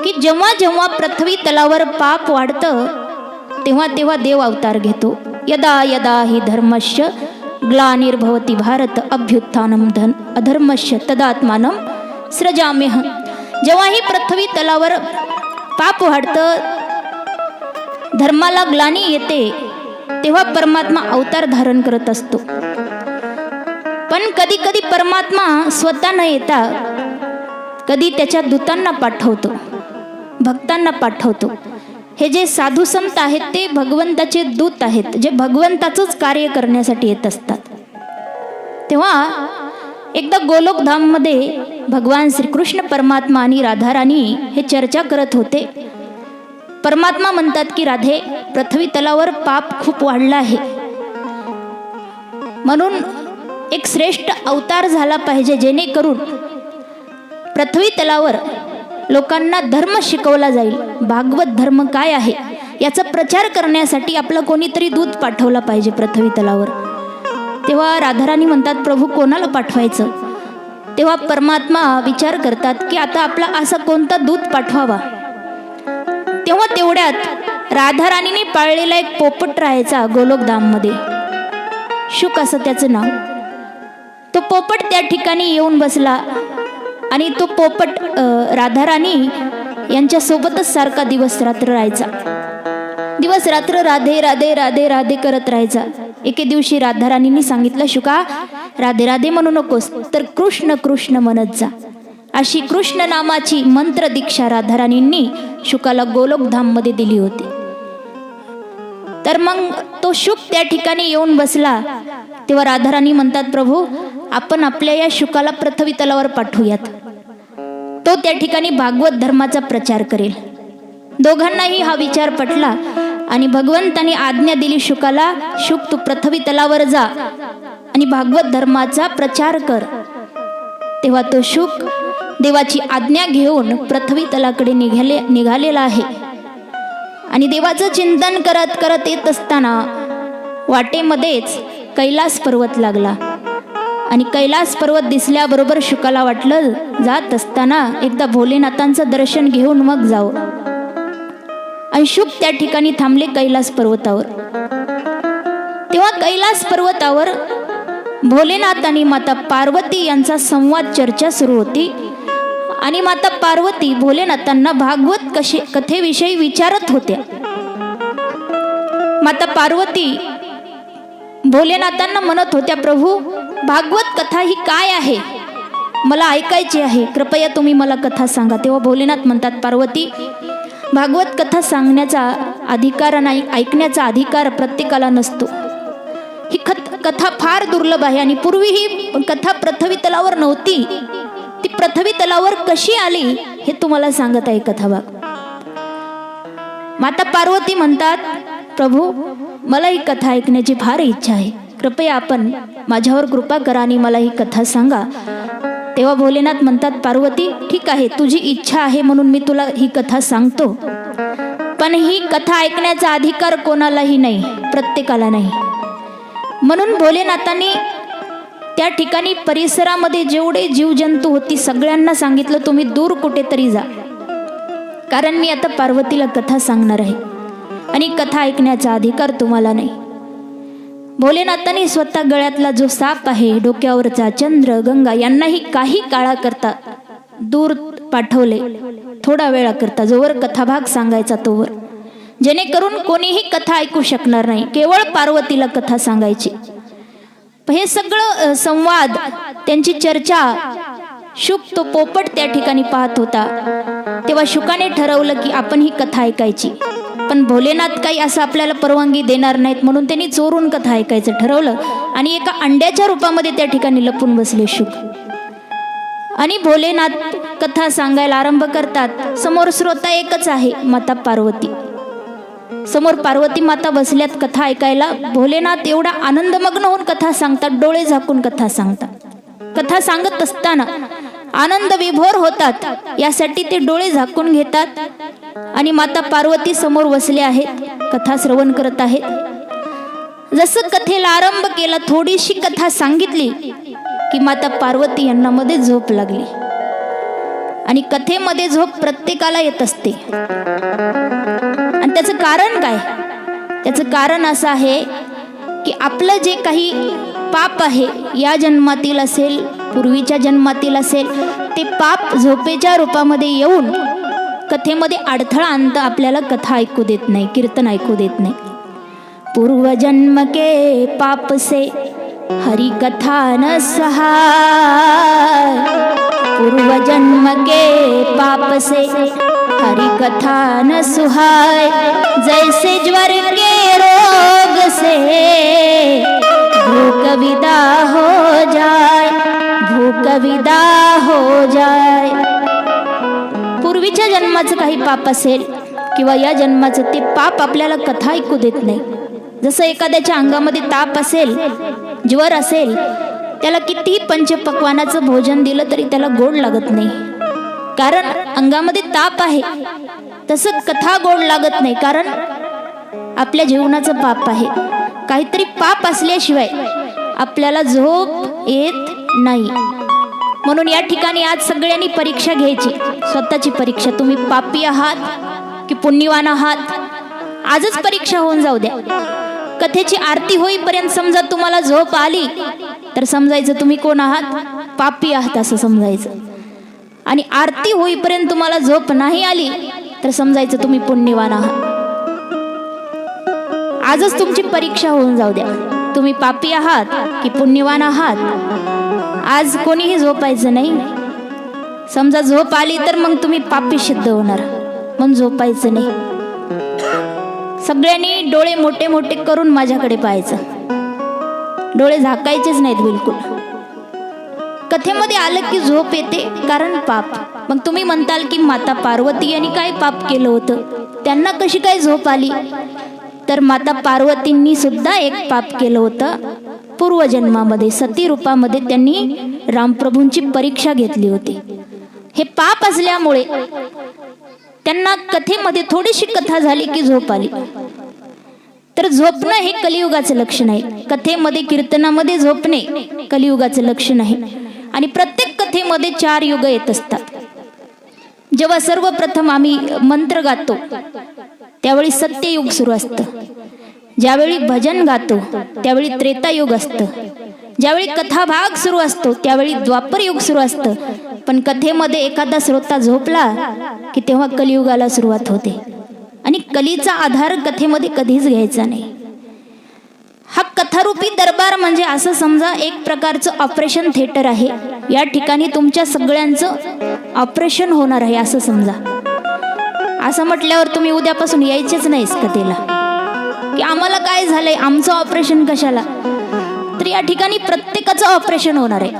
की जेव्हा जेव्हा पृथ्वी तलावर पाप वाढतं तेव्हा तेव्हा देव अवतार घेतो. यदा यदा हि धर्मस्य ग्लानिर्भवति भारत अभ्युत्थानम अधर्मस्य तदात्मानं सृजाम्यहं. जेव्हा ही पृथ्वी तलावर पाप वाढतं, धर्माला ग्लानी येते, तेव्हा परमात्मा अवतार धारण करत असतो. पण कधी कधी परमात्मा स्वतः न येता कधी त्याच्या दूतांना पाठवतो, भक्तांना पाठवतो. हे जे साधू संत आहेत ते भगवंताचे दूत आहेत, जे भगवंताचंच कार्य करण्यासाठी येत असतात. तेव्हा एकदा गोलोकधाममध्ये भगवान श्रीकृष्ण परमात्मा आणि राधाराणी हे चर्चा करत होते. परमात्मा म्हणतात की राधे, पृथ्वी तलावर पाप खूप वाढला आहे, म्हणून एक श्रेष्ठ अवतार झाला पाहिजे जेणेकरून पृथ्वी तलावर लोकांना धर्म शिकवला जाईल. भागवत धर्म काय आहे याचा प्रचार करण्यासाठी आपलं कोणीतरी दूत पाठवला पाहिजे पृथ्वी तलावर. तेव्हा राधाराणी म्हणतात, प्रभू कोणाला पाठवायचं? तेव्हा परमात्मा विचार करतात की आता आपला असा कोणता दूत पाठवावा. तेव्हा तेवढ्यात राधाराणीने पाळलेला एक पोपट राहायचा गोलोकधाममध्ये, शुक असं त्याचं नाव. तो पोपट त्या ठिकाणी येऊन बसला आणि तो पोपट राधाराणी यांच्या सोबतच सारखा दिवस रात्र राहायचा. दिवस रात्र राधे राधे राधे राधे करत राहायचा. एके दिवशी राधाराणींनी सांगितलं, शुका राधे राधे म्हणू नकोस, तर कृष्ण कृष्ण म्हणत जा. अशी कृष्ण नामाची मंत्र दीक्षा राधाराणींनी शुकाला गोलोकधाम मध्ये दिली होती. तर मग तो शुक त्या ठिकाणी येऊन बसला. तेव्हा राधाराणी म्हणतात, प्रभू आपण आपल्या या शुकाला पृथ्वी तलावर पाठवूयात, तो त्या ठिकाणी भागवत धर्माचा प्रचार करेल. दोघांनाही हा विचार पटला आणि भगवंतांनी आज्ञा दिली शुकाला, शुक तू पृथ्वी तलावर जा आणि भागवत धर्माचा प्रचार कर. तेव्हा तो शुक देवाची आज्ञा घेऊन पृथ्वी तलाकडे निघालेला आहे. आणि देवाचं चिंतन करत करत येत असताना वाटेमध्येच कैलास पर्वत लागला. आणि कैलास पर्वत दिसल्याबरोबर शुकाला वाटलं, जात असताना एकदा भोलेनाथांचं दर्शन घेऊन मग जाऊ. आणि शुक त्या ठिकाणी थांबले कैलास पर्वतावर. तेव्हा कैलास पर्वतावर भोलेनाथ आणि माता पार्वती यांचा संवाद चर्चा सुरू होती. आणि माता पार्वती भोलेनाथांना भागवत कथेविषयी विचारत होत्या. माता पार्वती भोलेनाथांना म्हणत होत्या, प्रभू भागवत कथा ही काय आहे, मला ऐकायची आहे, कृपया तुम्ही मला कथा सांगा. तेव्हा भोलेनाथ म्हणतात, पार्वती भागवत कथा सांगण्याचा अधिकार नाही, ऐकण्याचा अधिकार प्रत्येकाला नसतो. ही कथा फार दुर्लभ आहे आणि पूर्वी ही कथा पृथ्वी तलावर नव्हती. ती पृथ्वी तलावर कशी आली हे तुम्हाला सांगत आहे कथा भाग. माता पार्वती म्हणतात, प्रभू मला ही कथा ऐकण्याची फार इच्छा आहे, कृपया आपण माझ्यावर कृपा करा आणि मला ही कथा सांगा. तेव्हा भोलेनाथ म्हणतात, पार्वती ठीक आहे, तुझी इच्छा आहे म्हणून मी तुला ही कथा सांगतो, पण ही कथा ऐकण्याचा अधिकार कोणालाही नाही, प्रत्येकाला नाही. म्हणून भोलेनाथांनी त्या ठिकाणी परिसरामध्ये जेवढे जीवजंतू होती सगळ्यांना सांगितलं, तुम्ही दूर कुठेतरी जा, कारण मी आता पार्वतीला कथा सांगणार आहे आणि कथा ऐकण्याचा अधिकार तुम्हाला नाही. भोलेनाथांनी स्वतः गळ्यातला जो साप आहे, डोक्यावरचा चंद्र, गंगा यांनाही काही काळाकरता दूर पाठवले, थोडा वेळाकरता, जोवर कथाभाग सांगायचा तोवर, जेणेकरून कोणीही कथा ऐकू शकणार नाही, केवळ पार्वतीला कथा सांगायची. हे सगळं संवाद, त्यांची चर्चा शुक तो पोपट त्या ठिकाणी पाहत होता. तेव्हा शुकाने ठरवलं की आपण ही कथा ऐकायची, पण भोलेनाथ काही असं आपल्याला परवानगी देणार नाहीत, म्हणून त्यांनी चोरून कथा ऐकायचं ठरवलं. आणि एका अंड्याच्या रूपामध्ये त्या ठिकाणी लपून बसले शुक. आणि भोलेनाथ कथा सांगायला आरंभ करतात. समोर श्रोता एकच आहे, माता पार्वती. समोर पार्वती माता बसल्यात कथा ऐकायला. भोलेनाथ एवढा आनंदमग्न होऊन कथा सांगतात, डोळे झाकून कथा सांगतात. कथा सांगत असताना आनंद विभोर होतात, यासाठी ते डोळे झाकून घेतात. आणि माता पार्वती समोर बसले आहेत, कथा श्रवण करत आहेत. जसं कथेला आरंभ केला, थोडीशी कथा सांगितली की माता पार्वती यांना मध्ये झोप लागली. आणि कथेमध्ये झोप प्रत्येकाला येत असते. आणि त्याचं कारण काय? त्याचं कारण असं आहे की आपलं जे काही पाप आहे, या जन्मातील असेल, पूर्वीच्या जन्मातील असेल, ते पाप झोपेच्या रूपामध्ये येऊन कथेमध्ये अडथळा आणतं, आपल्याला कथा ऐकू देत नाही, कीर्तन ऐकू देत नाही. पूर्व जन्म के पाप से हरि कथा न सहाय, पूर्व जन्म के पाप से हरि कथा न सुहाय, जैसे ज्वर के रोग से भूख विदा हो जाए, भूख विदा हो जाए. पूर्वीच्या जन्माचं काही पाप असेल किंवा या जन्माचं, ते पाप आपल्याला कथा ऐकू देत नाही. जसं एखाद्याच्या अंगामध्ये ताप असेल, ज्वर असेल, त्याला कितीही पंचपक्वानाचं भोजन दिलं तरी त्याला गोड लागत नाही, कारण अंगामध्ये ताप आहे. तसं कथा गोड लागत नाही, कारण आपल्या जीवनाचं पाप आहे. काहीतरी पाप असल्याशिवाय आपल्याला झोप येत नाही. म्हणून या ठिकाणी आज सगळ्यांनी परीक्षा घ्यायची, स्वतःची परीक्षा. तुम्ही पापी आहात की पुण्यवान आहात, आजच परीक्षा होऊन जाऊ द्या. कथेची आरती होईपर्यंत समजा तुम्हाला झोप आली तर समजायचं तुम्ही कोण आहात? पापी आहात असं समजायचं. आणि आरती होईपर्यंत तुम्हाला झोप नाही आली तर समजायचं तुम्ही पुण्यवान आहात. आजच तुमची परीक्षा होऊन जाऊ द्या, तुम्ही पापी आहात की पुण्यवान आहात. आज कोणीही झोपायचं नाही. समजा झोप आली तर मग तुम्ही पापी सिद्ध होणार, म्हणून झोपायचं नाही. सगळ्यांनी डोळे मोठे मोठे करून माझ्याकडे पाहायचं, डोळे झाकायचेच नाहीत बिलकुल. कथेमध्ये आलं की झोप येते, कारण पाप. मग तुम्ही म्हणताल की माता पार्वती यांनी काय पाप केलं होतं, त्यांना कशी काय झोप आली? तर माता पार्वतींनी सुद्धा एक पाप केलं होतं. पूर्वजन्मामध्ये सती रूपामध्ये त्यांनी रामप्रभूंची परीक्षा घेतली होती. हे पाप असल्यामुळे त्यांना कथेमध्ये थोडीशी कथा झाली की झोप आली. तर झोपणं हे कलियुगाचं लक्षण आहे. कथेमध्ये, कीर्तनामध्ये झोपणे कलियुगाचं लक्षण आहे. आणि प्रत्येक कथेमध्ये 4 युग येत असतात. जेव्हा सर्वप्रथम आम्ही मंत्र गातो त्यावेळी सत्ययुग सुरू असतं. ज्यावेळी भजन गातो त्यावेळी त्रेतायुग असतं. ज्यावेळी कथाभाग सुरू असतो त्यावेळी द्वापर युग सुरू असतं. पण कथेमध्ये एखादा श्रोता झोपला की तेव्हा कलियुगाला सुरुवात होते. आणि कलीचा आधार कथेमध्ये कधीच घ्यायचा नाही. हा कथारूपी दरबार म्हणजे असं समजा एक प्रकारचं ऑपरेशन थिएटर आहे. या ठिकाणी तुमच्या सगळ्यांचं ऑपरेशन होणार आहे असं समजा. असं म्हटल्यावर तुम्ही उद्यापासून यायचेच नाहीस कथेला की आम्हाला काय झालंय, आमचं ऑपरेशन कशाला. तर या ठिकाणी प्रत्येकाचं ऑपरेशन होणार आहे.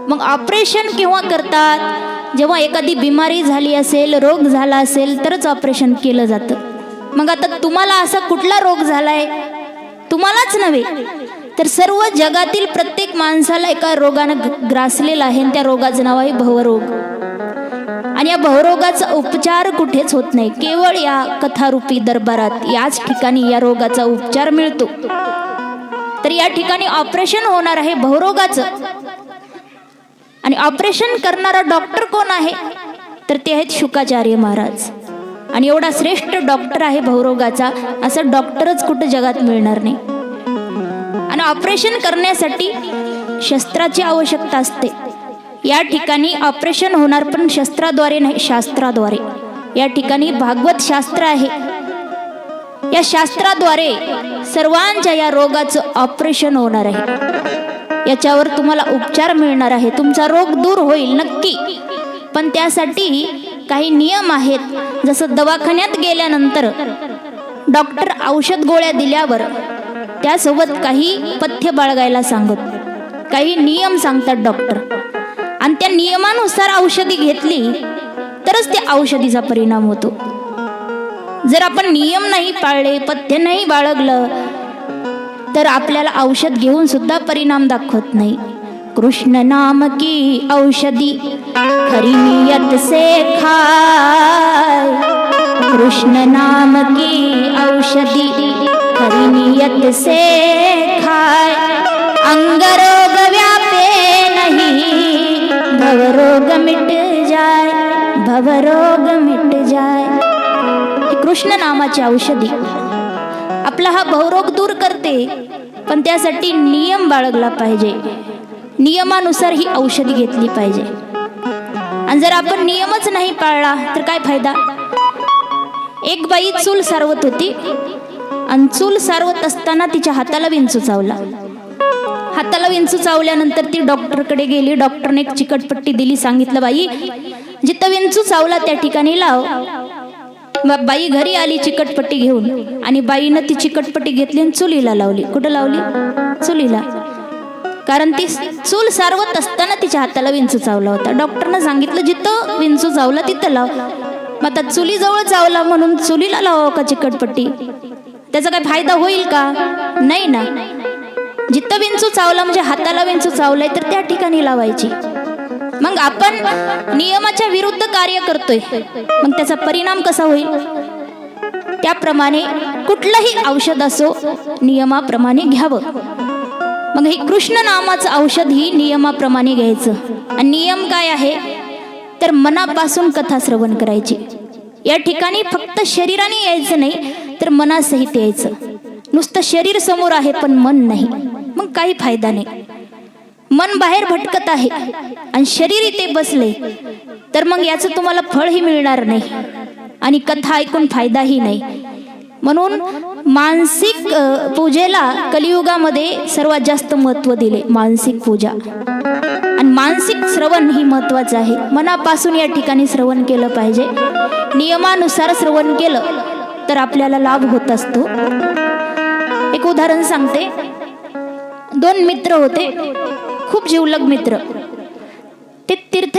मग ऑपरेशन केव्हा करतात? जेव्हा एखादी बिमारी झाली असेल, रोग झाला असेल तरच ऑपरेशन केलं जातं. मग आता तुम्हाला असा कुठला रोग झालाय? तुम्हालाच नव्हे तर सर्व जगातील प्रत्येक माणसाला एका रोगानं ग्रासलेला आहे. त्या रोगाचं नाव आहे भवरोग. आणि या भवरोगाचा उपचार कुठेच होत नाही, केवळ या कथारूपी दरबारात, याच ठिकाणी या रोगाचा उपचार मिळतो. तर या ठिकाणी ऑपरेशन होणार आहे भवरोगाचं. आणि ऑपरेशन करणारा डॉक्टर कोण आहे? तर ते आहेत शुकाचार्य महाराज. आणि एवढा श्रेष्ठ डॉक्टर आहे भवरोगाचा, असं डॉक्टरच कुठं जगात मिळणार नाही. आणि ऑपरेशन करण्यासाठी शस्त्राची आवश्यकता असते. या ठिकाणी ऑपरेशन होणार पण शस्त्राद्वारे नाही, शास्त्राद्वारे. या ठिकाणी भागवत शास्त्र आहे. या शास्त्राद्वारे सर्वांच्या या रोगाचं ऑपरेशन होणार आहे. याच्यावर तुम्हाला उपचार मिळणार आहे. तुमचा रोग दूर होईल नक्की, पण त्यासाठी काही नियम आहेत. जसं दवाखान्यात गेल्यानंतर डॉक्टर औषध गोळ्या दिल्यावर त्यासोबत काही पथ्य बाळगायला सांगत, काही नियम सांगतात डॉक्टर. आणि त्या नियमानुसार औषधी घेतली तरच त्या औषधीचा परिणाम होतो. जर आपण नियम नाही पाळले, पथ्य नाही बाळगलं तर आपल्याला औषध घेऊन सुद्धा परिणाम दाखवत नाही. कृष्ण नाम की औषधि खरी नियत से खाय, कृष्ण नाम की औषधि खरी नियत से खाय, अंग रोग व्यापे नहीं भव रोग मिट जाय, भवरोग मिट जाय. हे कृष्ण नामाची औषधी आपला हा भवरोग दूर करते, पण त्यासाठी नियम बाळगला पाहिजे. नियमानुसार ही औषधी घेतली पाहिजे. आणि जर आपण नियमच नाही पाळला तर काय फायदा. एक बाई चूल सारवत होती आणि चूल सारवत असताना तिच्या हाताला विंचू चावला. हाताला विंचू चावल्यानंतर ती डॉक्टरकडे गेली. डॉक्टरने एक चिकटपट्टी दिली. सांगितलं, बाई जिथं विंचू चावला त्या ठिकाणी लाव. बाई घरी आली चिकटपट्टी घेऊन आणि बाईनं ती चिकटपट्टी घेतली आणि चुलीला लावली. कुठं लावली? चुलीला. कारण ती चूल सारवत असताना तिच्या हाताला विंचू चावला होता. डॉक्टरनं सांगितलं जिथं विंचू चावला तिथं लाव. मग आता चुलीजवळ चावला म्हणून चुलीला लावावं का चिकटपट्टी? त्याचा काय फायदा होईल का? नाही ना. जिथं विंचू चावला म्हणजे हाताला विंचू चावलाय तर त्या ठिकाणी लावायची. मग आपण नियमाच्या विरुद्ध कार्य करतोय, मग त्याचा परिणाम कसा होईल? त्याप्रमाणे कुठलंही औषध असो नियमाप्रमाणे घ्यावं. मग हे कृष्ण नामाचं औषध ही नियमाप्रमाणे घ्यायचं. आणि नियम काय आहे तर मनापासून कथा श्रवण करायची. या ठिकाणी फक्त शरीराने यायचं नाही तर मनासहित यायचं. नुसतं शरीर समोर आहे पण मन नाही, मग काही फायदा नाही. मन बाहेर भटकत आहे आणि शरीर इथे बसले तर मग याचं तुम्हाला फळही मिळणार नाही आणि कथा ऐकून फायदाही नाही. म्हणून मानसिक पूजेला कलियुगामध्ये सर्वात जास्त महत्त्व दिले. मानसिक पूजा आणि मानसिक श्रवण ही महत्त्वाचं आहे. मनापासून या ठिकाणी श्रवण केलं पाहिजे. नियमानुसार श्रवण केलं तर आपल्याला लाभ होत असतो. एक उदाहरण सांगते. दोन मित्र होते, खूप जिवलग मित्र. ते तीर्थ